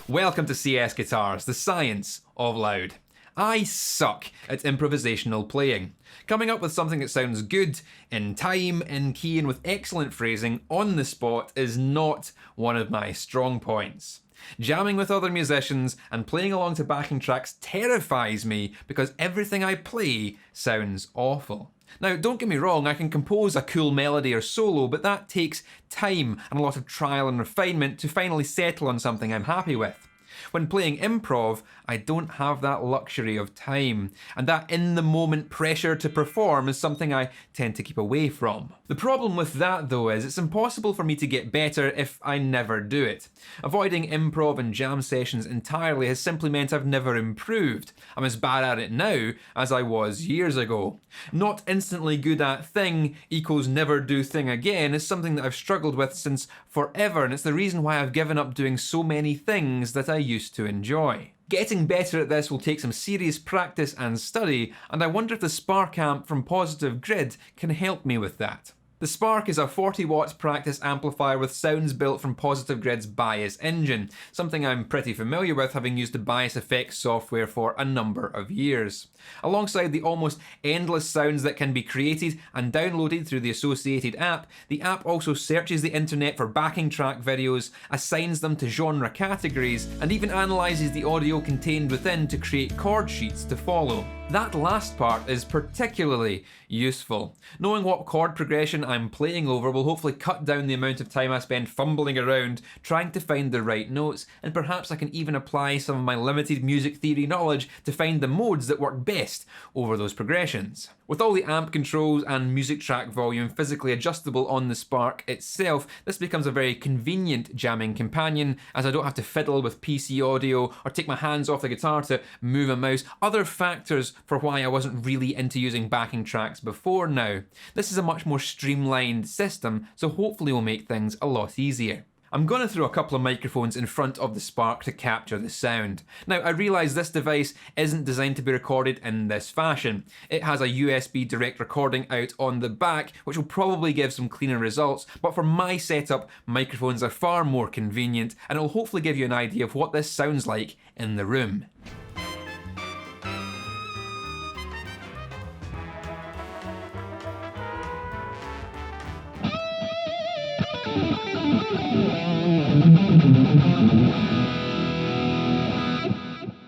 Welcome to CSGuitars, the science of loud. I suck at improvisational playing. Coming up with something that sounds good, in time, in key, and with excellent phrasing on the spot is not one of my strong points. Jamming with other musicians and playing along to backing tracks terrifies me because everything I play sounds awful. Now, don't get me wrong, I can compose a cool melody or solo, but that takes time and a lot of trial and refinement to finally settle on something I'm happy with. When playing improv, I don't have that luxury of time, and that in-the-moment pressure to perform is something I tend to keep away from. The problem with that, though, is it's impossible for me to get better if I never do it. Avoiding improv and jam sessions entirely has simply meant I've never improved. I'm as bad at it now as I was years ago. Not instantly good at thing equals never do thing again is something that I've struggled with since forever, and it's the reason why I've given up doing so many things that I used to enjoy. Getting better at this will take some serious practice and study, and I wonder if the Spark amp from Positive Grid can help me with that. The Spark is a 40 watts practice amplifier with sounds built from Positive Grid's Bias engine, something I'm pretty familiar with having used the Bias effects software for a number of years. Alongside the almost endless sounds that can be created and downloaded through the associated app, the app also searches the internet for backing track videos, assigns them to genre categories, and even analyses the audio contained within to create chord sheets to follow. That last part is particularly useful. Knowing what chord progression I'm playing over will hopefully cut down the amount of time I spend fumbling around trying to find the right notes, and perhaps I can even apply some of my limited music theory knowledge to find the modes that work best over those progressions. With all the amp controls and music track volume physically adjustable on the Spark itself, this becomes a very convenient jamming companion, as I don't have to fiddle with PC audio or take my hands off the guitar to move a mouse. Other factors for why I wasn't really into using backing tracks before now. This is a much more streamlined system, so hopefully will make things a lot easier. I'm going to throw a couple of microphones in front of the Spark to capture the sound. Now, I realise this device isn't designed to be recorded in this fashion. It has a USB direct recording out on the back, which will probably give some cleaner results, but for my setup, microphones are far more convenient, and it will hopefully give you an idea of what this sounds like in the room.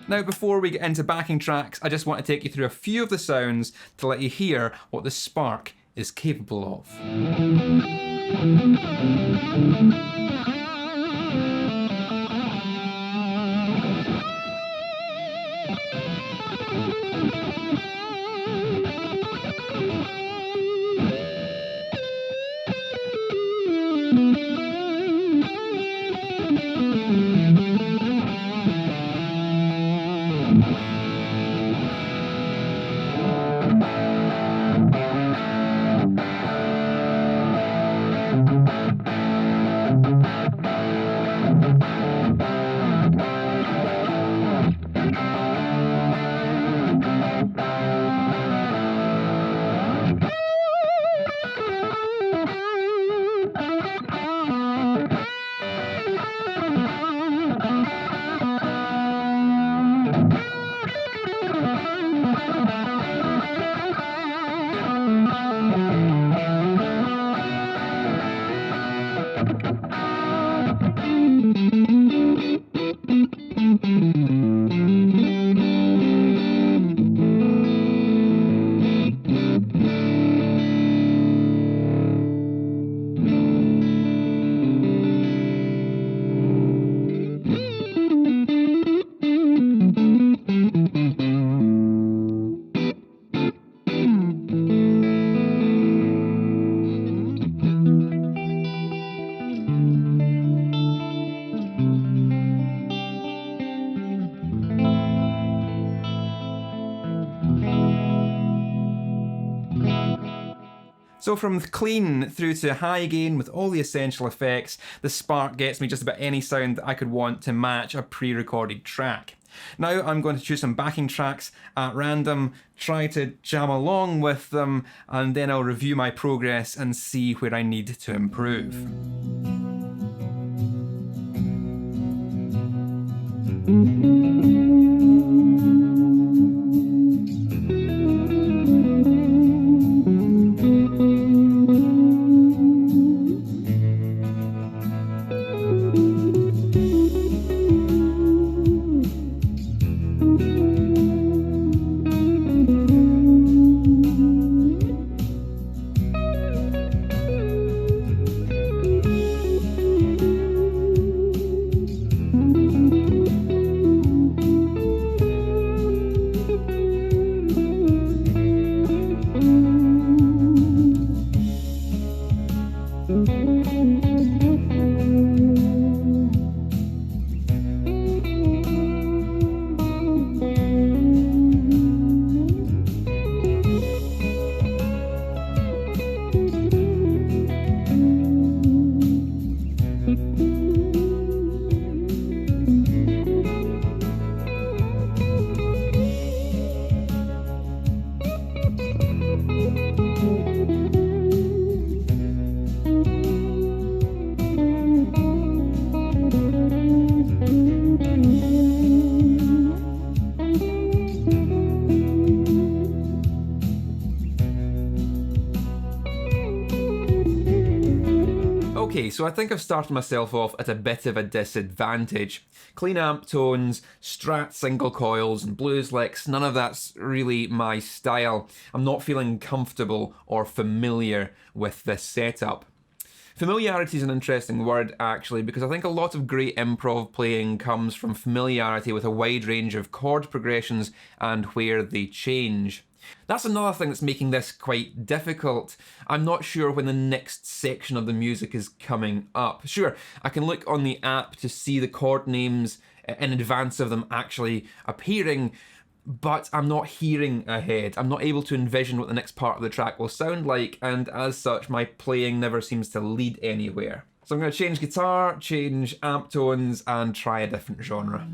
Now, before we get into backing tracks, I just want to take you through a few of the sounds to let you hear what the Spark is capable of. So from clean through to high gain with all the essential effects, the Spark gets me just about any sound that I could want to match a pre-recorded track. Now I'm going to choose some backing tracks at random, try to jam along with them, and then I'll review my progress and see where I need to improve. Okay, so I think I've started myself off at a bit of a disadvantage. Clean amp tones, Strat single coils, and blues licks, none of that's really my style. I'm not feeling comfortable or familiar with this setup. Familiarity is an interesting word, actually, because I think a lot of great improv playing comes from familiarity with a wide range of chord progressions and where they change. That's another thing that's making this quite difficult. I'm not sure when the next section of the music is coming up. Sure, I can look on the app to see the chord names in advance of them actually appearing, but I'm not hearing ahead. I'm not able to envision what the next part of the track will sound like, and as such, my playing never seems to lead anywhere. So I'm going to change guitar, change amp tones, and try a different genre.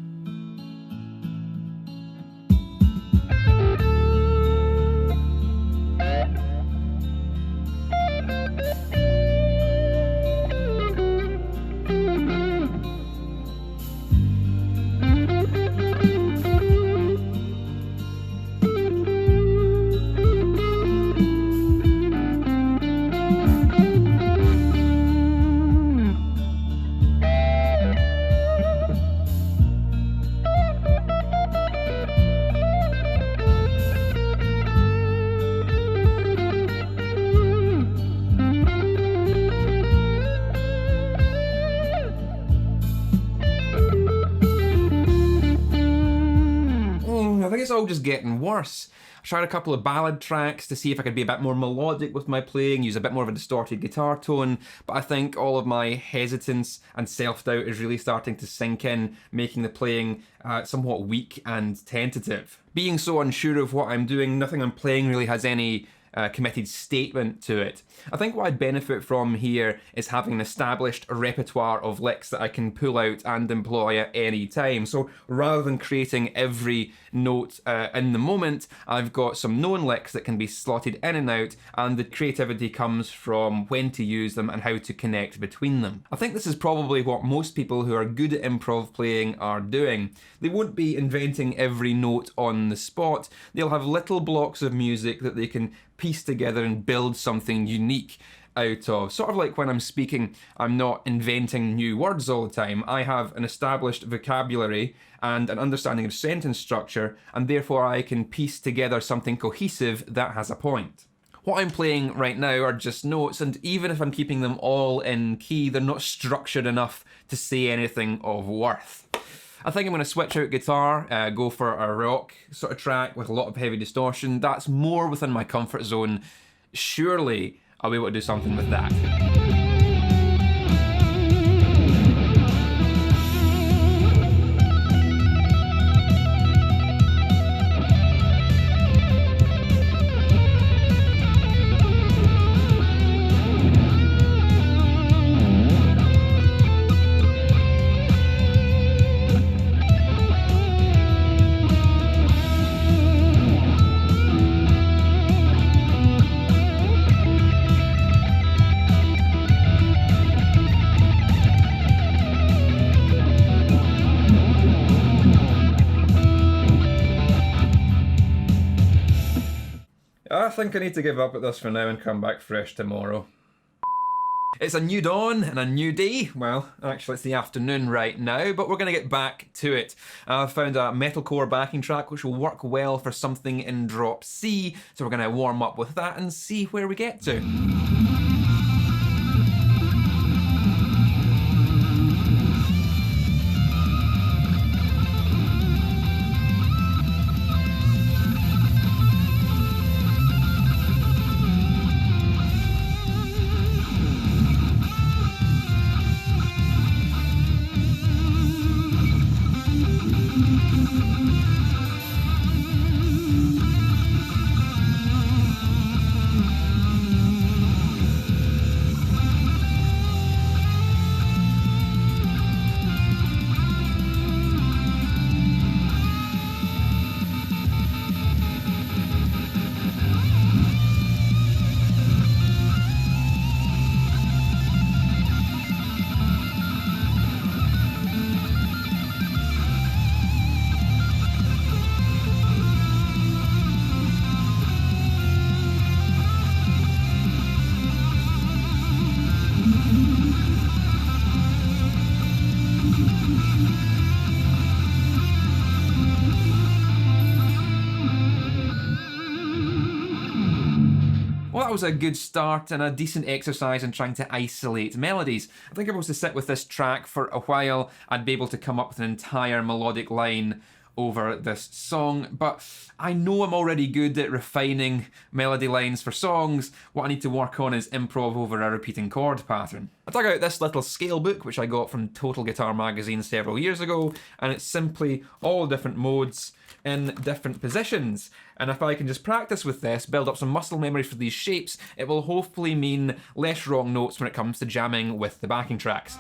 I think it's all just getting worse. I tried a couple of ballad tracks to see if I could be a bit more melodic with my playing, use a bit more of a distorted guitar tone, but I think all of my hesitance and self-doubt is really starting to sink in, making the playing somewhat weak and tentative. Being so unsure of what I'm doing, nothing I'm playing really has any committed statement to it. I think what I'd benefit from here is having an established repertoire of licks that I can pull out and employ at any time. So rather than creating every note in the moment, I've got some known licks that can be slotted in and out, and the creativity comes from when to use them and how to connect between them. I think this is probably what most people who are good at improv playing are doing. They won't be inventing every note on the spot. They'll have little blocks of music that they can piece together and build something unique out of. Sort of like when I'm speaking, I'm not inventing new words all the time. I have an established vocabulary and an understanding of sentence structure, and therefore I can piece together something cohesive that has a point. What I'm playing right now are just notes, and even if I'm keeping them all in key, they're not structured enough to say anything of worth. I think I'm going to switch out guitar, go for a rock sort of track with a lot of heavy distortion. That's more within my comfort zone. Surely I'll be able to do something with that. think I need to give up at this for now and come back fresh tomorrow. It's a new dawn and a new day. Well, actually it's the afternoon right now, but we're going to get back to it. I've found a metalcore backing track which will work well for something in drop C, so we're going to warm up with that and see where we get to. Well, that was a good start and a decent exercise in trying to isolate melodies. I think if I was to sit with this track for a while, I'd be able to come up with an entire melodic line over this song, but I know I'm already good at refining melody lines for songs. What I need to work on is improv over a repeating chord pattern. I dug out this little scale book which I got from Total Guitar magazine several years ago, and it's simply all different modes in different positions. And if I can just practice with this, build up some muscle memory for these shapes, it will hopefully mean less wrong notes when it comes to jamming with the backing tracks.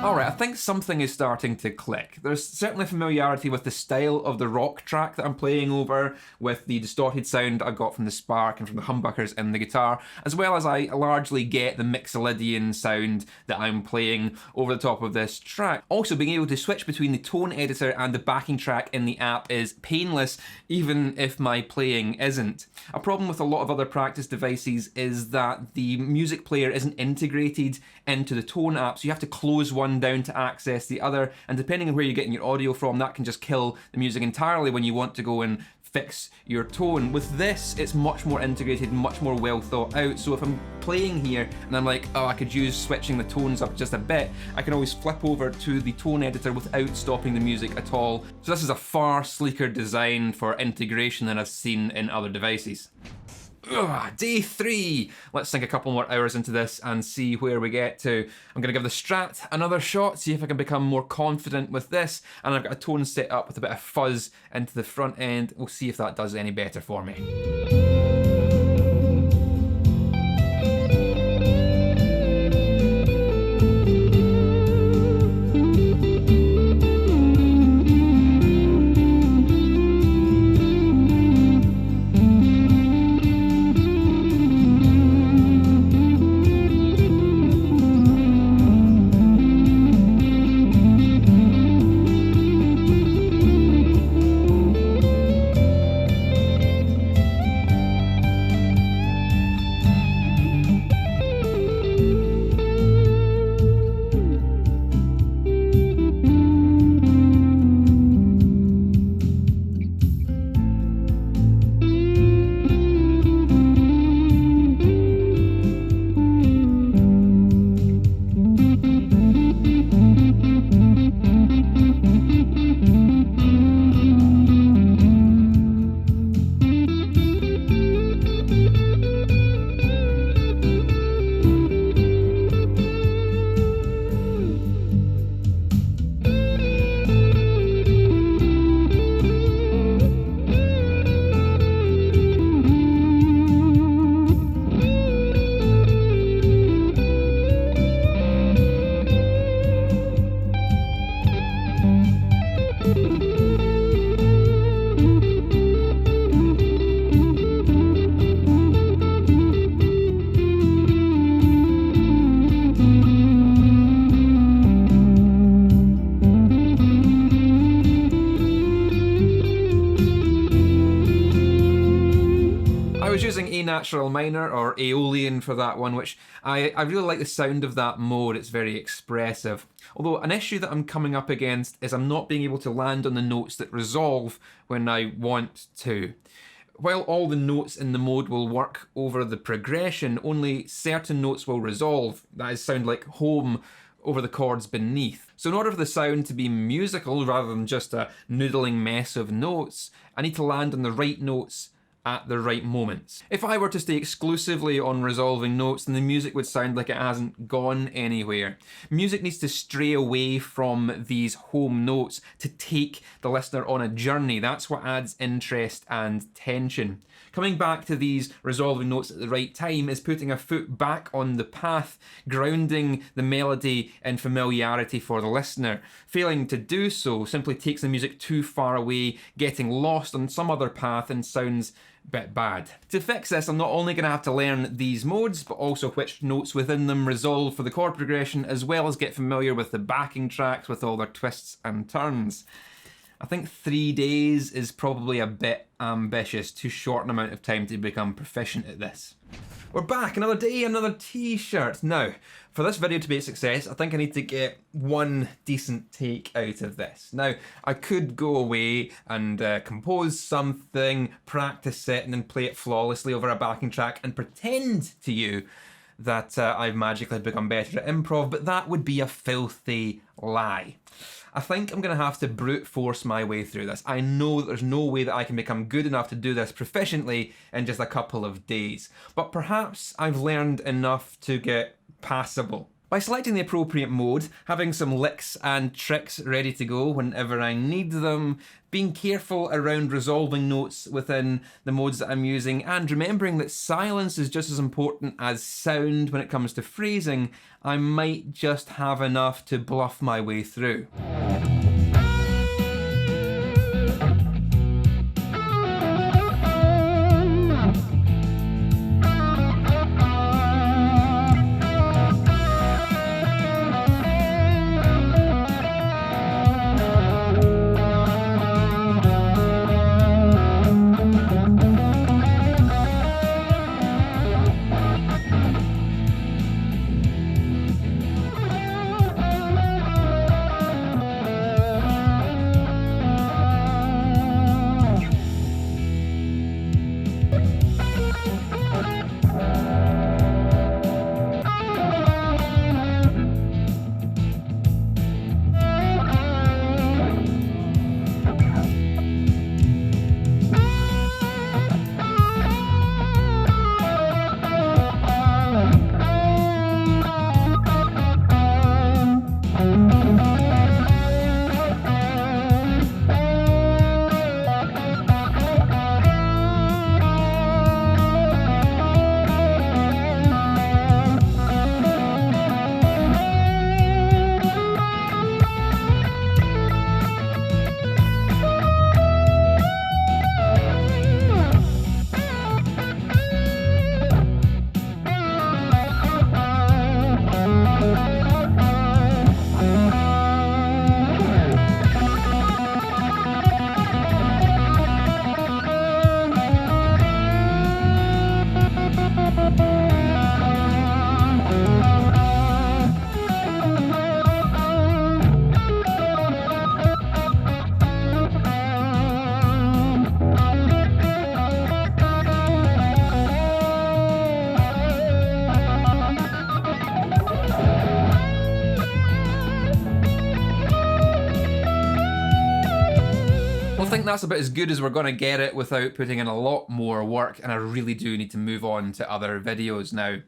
Alright, I think something is starting to click. There's certainly familiarity with the style of the rock track that I'm playing over, with the distorted sound I got from the spark and from the humbuckers in the guitar, as well as I largely get the Mixolydian sound that I'm playing over the top of this track. Also, being able to switch between the tone editor and the backing track in the app is painless, even if my playing isn't. A problem with a lot of other practice devices is that the music player isn't integrated into the tone app, so you have to close one down to access the other, and depending on where you're getting your audio from, that can just kill the music entirely when you want to go and fix your tone. With this, it's much more integrated, much more well thought out, so if I'm playing here and I'm like, oh, I could use switching the tones up just a bit, I can always flip over to the tone editor without stopping the music at all. So this is a far sleeker design for integration than I've seen in other devices. Day 3. Let's sink a couple more hours into this and see where we get to. I'm going to give the Strat another shot, see if I can become more confident with this, and I've got a tone set up with a bit of fuzz into the front end. We'll see if that does any better for me. natural minor, or Aeolian for that one, which I really like the sound of that mode. It's very expressive. Although an issue that I'm coming up against is I'm not being able to land on the notes that resolve when I want to. While all the notes in the mode will work over the progression, only certain notes will resolve. That is, sound like home over the chords beneath. So in order for the sound to be musical rather than just a noodling mess of notes, I need to land on the right notes at the right moments. If I were to stay exclusively on resolving notes, then the music would sound like it hasn't gone anywhere. Music needs to stray away from these home notes to take the listener on a journey. That's what adds interest and tension. Coming back to these resolving notes at the right time is putting a foot back on the path, grounding the melody in familiarity for the listener. Failing to do so simply takes the music too far away, getting lost on some other path, and sounds bit bad. To fix this, I'm not only going to have to learn these modes, but also which notes within them resolve for the chord progression, as well as get familiar with the backing tracks with all their twists and turns. I think 3 days is probably a bit ambitious, too short an amount of time to become proficient at this. We're back, another day, another t-shirt. Now, for this video to be a success, I think I need to get one decent take out of this. Now, I could go away and compose something, practice it, and then play it flawlessly over a backing track and pretend to you that I've magically become better at improv, but that would be a filthy lie. I think I'm going to have to brute force my way through this. I know that there's no way that I can become good enough to do this proficiently in just a couple of days, but perhaps I've learned enough to get passable. By selecting the appropriate mode, having some licks and tricks ready to go whenever I need them, being careful around resolving notes within the modes that I'm using, and remembering that silence is just as important as sound when it comes to phrasing, I might just have enough to bluff my way through. I think that's about as good as we're going to get it without putting in a lot more work, and I really do need to move on to other videos now.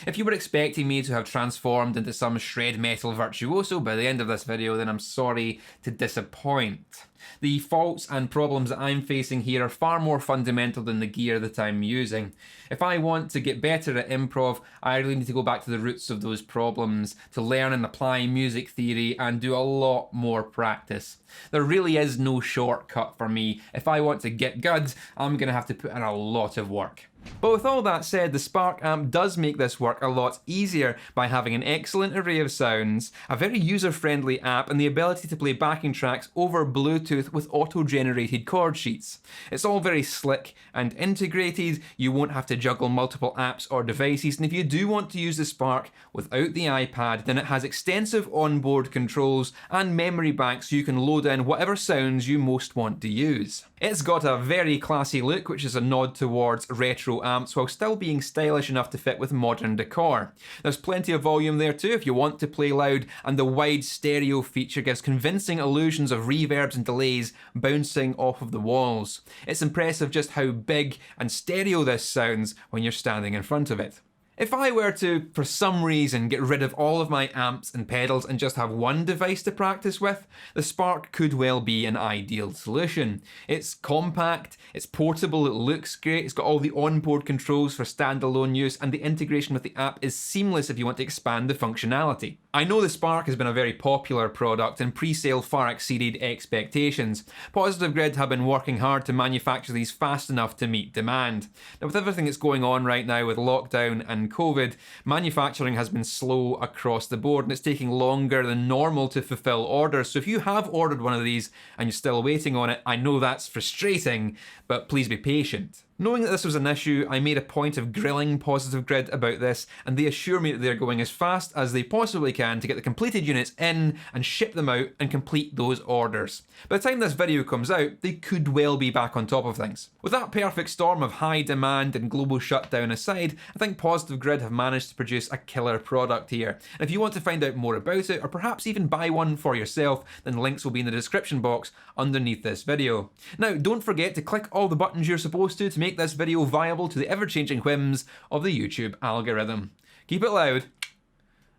If you were expecting me to have transformed into some shred metal virtuoso by the end of this video, then I'm sorry to disappoint. The faults and problems that I'm facing here are far more fundamental than the gear that I'm using. If I want to get better at improv, I really need to go back to the roots of those problems, to learn and apply music theory and do a lot more practice. There really is no shortcut for me. If I want to get good, I'm going to have to put in a lot of work. But with all that said, the Spark amp does make this work a lot easier by having an excellent array of sounds, a very user-friendly app, and the ability to play backing tracks over Bluetooth with auto-generated chord sheets. It's all very slick and integrated, you won't have to juggle multiple apps or devices, and if you do want to use the Spark without the iPad, then it has extensive onboard controls and memory banks so you can load in whatever sounds you most want to use. It's got a very classy look, which is a nod towards retro amps while still being stylish enough to fit with modern decor. There's plenty of volume there too if you want to play loud, and the wide stereo feature gives convincing illusions of reverbs and delays bouncing off of the walls. It's impressive just how big and stereo this sounds when you're standing in front of it. If I were to, for some reason, get rid of all of my amps and pedals and just have one device to practice with, the Spark could well be an ideal solution. It's compact, it's portable, it looks great, it's got all the onboard controls for standalone use, and the integration with the app is seamless if you want to expand the functionality. I know the Spark has been a very popular product and pre-sale far exceeded expectations. Positive Grid have been working hard to manufacture these fast enough to meet demand. Now with everything that's going on right now with lockdown and COVID, manufacturing has been slow across the board and it's taking longer than normal to fulfill orders. So if you have ordered one of these and you're still waiting on it, I know that's frustrating, but please be patient. Knowing that this was an issue, I made a point of grilling Positive Grid about this, and they assure me that they're going as fast as they possibly can to get the completed units in and ship them out and complete those orders. By the time this video comes out, they could well be back on top of things. With that perfect storm of high demand and global shutdown aside, I think Positive Grid have managed to produce a killer product here. And if you want to find out more about it, or perhaps even buy one for yourself, then links will be in the description box underneath this video. Now, don't forget to click all the buttons you're supposed to make this video viable to the ever-changing whims of the YouTube algorithm. Keep it loud,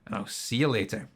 and I'll see you later.